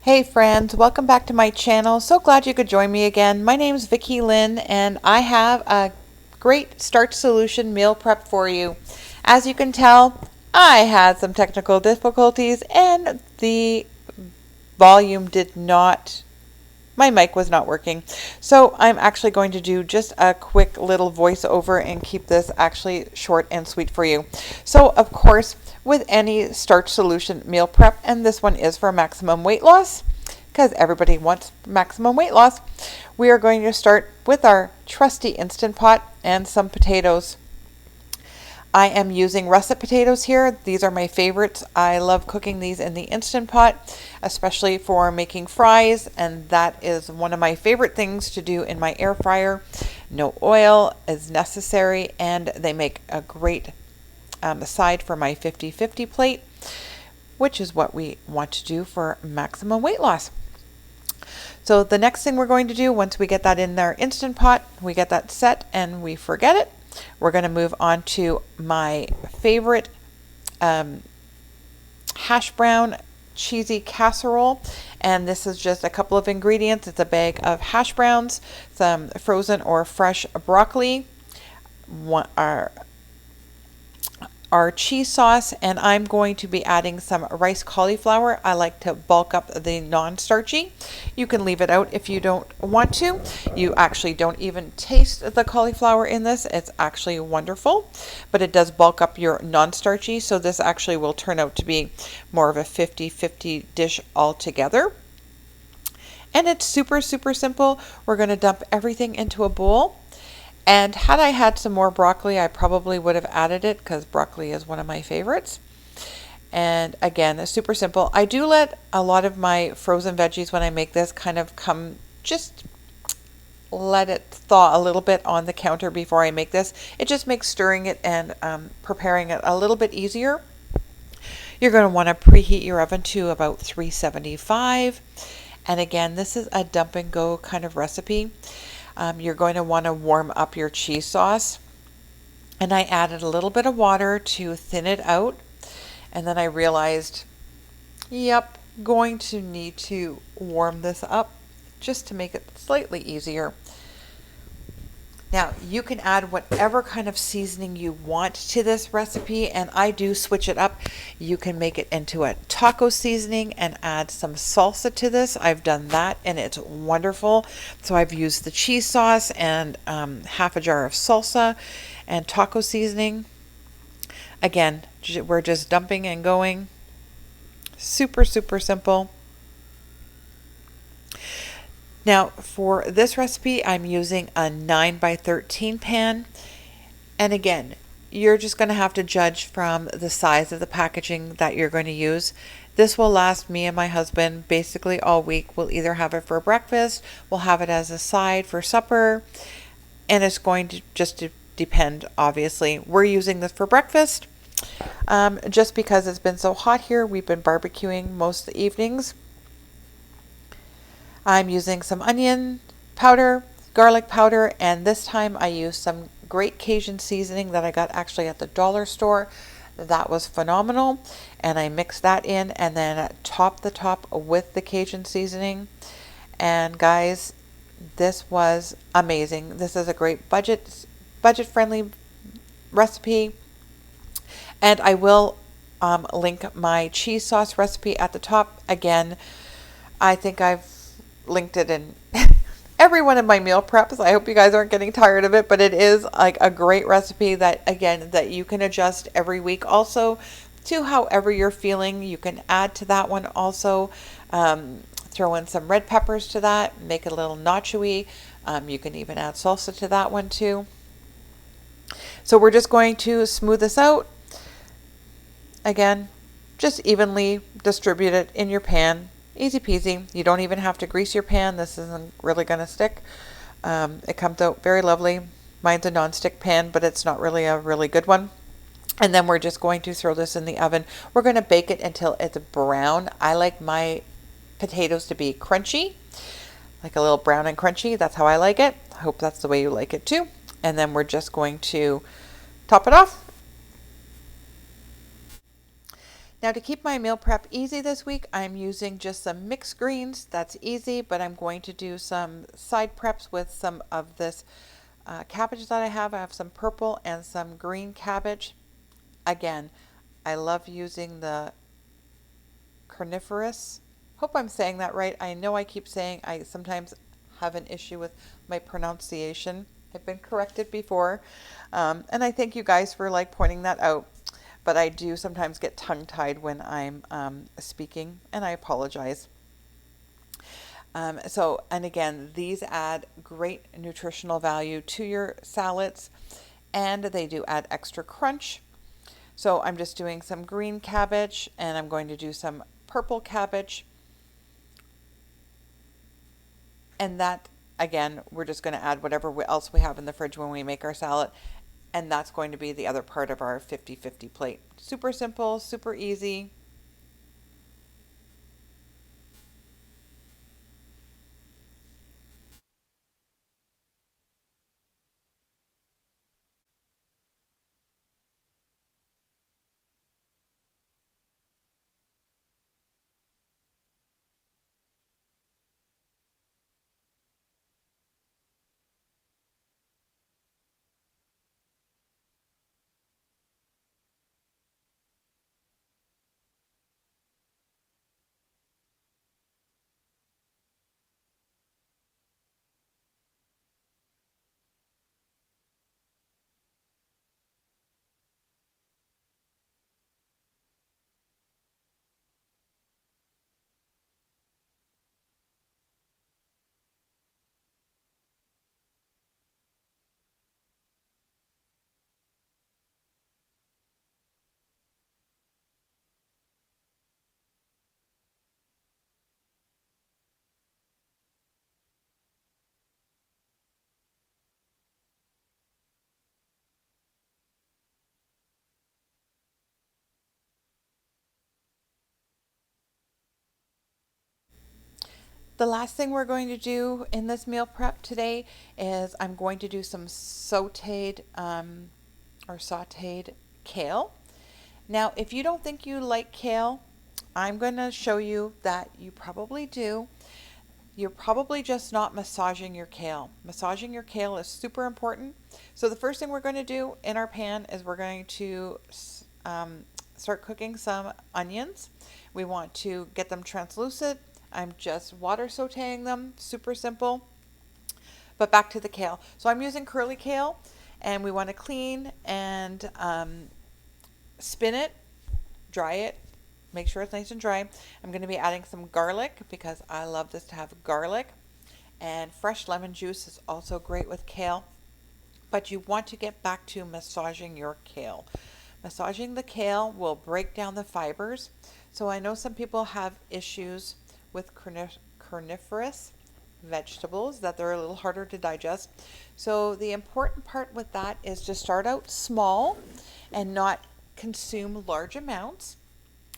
Hey friends, welcome back to my channel. So glad you could join me again. My name is Vicki-Lynne and I have a great starch solution meal prep for you. As you can tell, I had some technical difficulties and the volume did not, my mic was not working. So I'm actually going to do just a quick little voiceover and keep this actually short and sweet for you. So of course, with any starch solution meal prep, and this one is for maximum weight loss, because everybody wants maximum weight loss, we are going to start with our trusty Instant Pot and some potatoes. I am using russet potatoes here. These are my favorites. I love cooking these in the Instant Pot, especially for making fries, and that is one of my favorite things to do in my air fryer. No oil is necessary, and they make a great side for my 50-50 plate, which is what we want to do for maximum weight loss. So the next thing we're going to do, once we get that in our Instant Pot, we get that set and we forget it, we're going to move on to my favorite hash brown cheesy casserole. And this is just a couple of ingredients. It's a bag of hash browns, some frozen or fresh broccoli, our cheese sauce, and I'm going to be adding some rice cauliflower. I like to bulk up the non-starchy. You can leave it out if you don't want to. You actually don't even taste the cauliflower in this. It's actually wonderful, but it does bulk up your non-starchy, so this actually will turn out to be more of a 50-50 dish altogether. And it's super simple. We're going to dump everything into a bowl. And had I had some more broccoli, I probably would have added it because broccoli is one of my favorites. And again, it's super simple. I do let a lot of my frozen veggies when I make this kind of come, just let it thaw a little bit on the counter before I make this. It just makes stirring it and preparing it a little bit easier. You're going to want to preheat your oven to about 375. And again, this is a dump and go kind of recipe. You're going to want to warm up your cheese sauce. And I added a little bit of water to thin it out. And then I realized, yep, going to need to warm this up just to make it slightly easier. Now, you can add whatever kind of seasoning you want to this recipe, and I do switch it up. You can make it into a taco seasoning and add some salsa to this. I've done that, and it's wonderful. So I've used the cheese sauce and half a jar of salsa and taco seasoning. Again, we're just dumping and going. Super simple. Now for this recipe, I'm using a 9x13 pan. And again, you're just going to have to judge from the size of the packaging that you're going to use. This will last me and my husband basically all week. We'll either have it for breakfast, we'll have it as a side for supper, and it's going to just depend, obviously. We're using this for breakfast just because it's been so hot here. We've been barbecuing most of the evenings. I'm using some onion powder, garlic powder, and this time I used some great Cajun seasoning that I got actually at the dollar store. That was phenomenal, and I mixed that in and then topped the top with the Cajun seasoning. And guys, this was amazing. This is a great budget friendly recipe, and I will link my cheese sauce recipe at the top. Again, I think I've linked it in every one of my meal preps. I hope you guys aren't getting tired of it, but it is like a great recipe that, again, that you can adjust every week also to however you're feeling. You can add to that one also. Throw in some red peppers to that, make it a little nacho-y. You can even add salsa to that one too. So we're just going to smooth this out. Again, just evenly distribute it in your pan. Easy peasy. You don't even have to grease your pan. This isn't really going to stick. It comes out very lovely. Mine's a non-stick pan, but it's not really a really good one. And then we're just going to throw this in the oven. We're going to bake it until it's brown. I like my potatoes to be crunchy, like a little brown and crunchy. That's how I like it. I hope that's the way you like it too. And then we're just going to top it off. Now to keep my meal prep easy this week, I'm using just some mixed greens. That's easy, but I'm going to do some side preps with some of this cabbage that I have. I have some purple and some green cabbage. Again, I love using the carnivorous. Hope I'm saying that right. I know I keep saying I sometimes have an issue with my pronunciation. I've been corrected before, and I thank you guys for like pointing that out. But I do sometimes get tongue tied when I'm speaking, and I apologize. And again, these add great nutritional value to your salads, and they do add extra crunch. So I'm just doing some green cabbage, and I'm going to do some purple cabbage. And that, again, we're just going to add whatever else we have in the fridge when we make our salad. And that's going to be the other part of our 50-50 plate. Super simple, super easy. The last thing we're going to do in this meal prep today is I'm going to do some sauteed kale. Now, if you don't think you like kale, I'm going to show you that you probably do. You're probably just not massaging your kale. Massaging your kale is super important. So the first thing we're going to do in our pan is we're going to start cooking some onions. We want to get them translucent. I'm just water sauteing them, super simple. But back to the kale. So I'm using curly kale, and we want to clean and spin it, dry it, make sure it's nice and dry. I'm going to be adding some garlic because I love this to have garlic. And fresh lemon juice is also great with kale. But you want to get back to massaging your kale. Massaging the kale will break down the fibers. So I know some people have issues with carnivorous vegetables that they're a little harder to digest. So the important part with that is to start out small and not consume large amounts,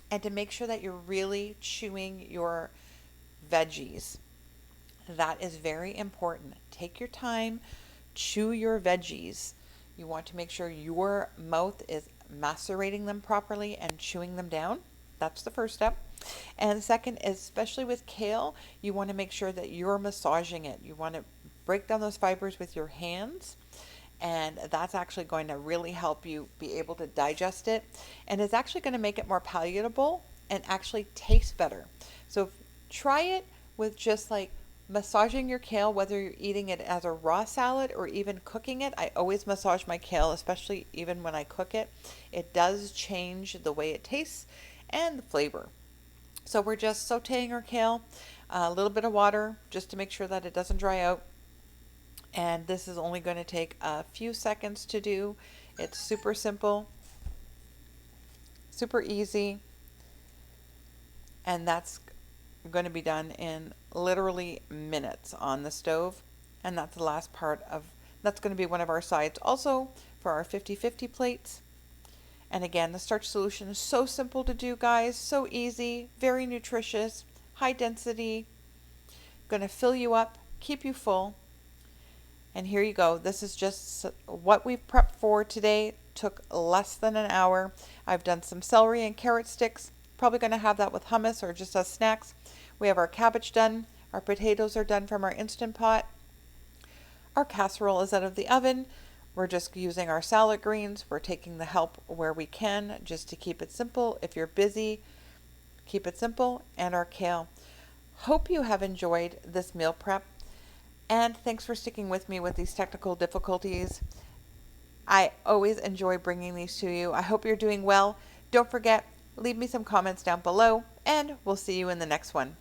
and to make sure that you're really chewing your veggies. That is very important. Take your time, chew your veggies. You want to make sure your mouth is macerating them properly and chewing them down. That's the first step. And the second is, especially with kale, you want to make sure that you're massaging it. You want to break down those fibers with your hands, and that's actually going to really help you be able to digest it, and it's actually going to make it more palatable and actually taste better. So try it with just like massaging your kale, whether you're eating it as a raw salad or even cooking it. I always massage my kale, especially even when I cook it. It does change the way it tastes and the flavor. So we're just sauteing our kale, a little bit of water just to make sure that it doesn't dry out. And this is only going to take a few seconds to do. It's super simple, super easy, and that's going to be done in literally minutes on the stove. And that's the last part of that's going to be one of our sides also for our 50-50 plates. And again, the starch solution is so simple to do, guys, so easy, very nutritious, high density, going to fill you up, keep you full. And here you go. This is just what we've prepped for today. took less than an hour. I've done some celery and carrot sticks. Probably going to have that with hummus or just as snacks. We have our cabbage done. Our potatoes are done from our Instant Pot. Our casserole is out of the oven. We're just using our salad greens. We're taking the help where we can just to keep it simple. If you're busy, keep it simple. And our kale. Hope you have enjoyed this meal prep. And thanks for sticking with me with these technical difficulties. I always enjoy bringing these to you. I hope you're doing well. Don't forget, leave me some comments down below, and we'll see you in the next one.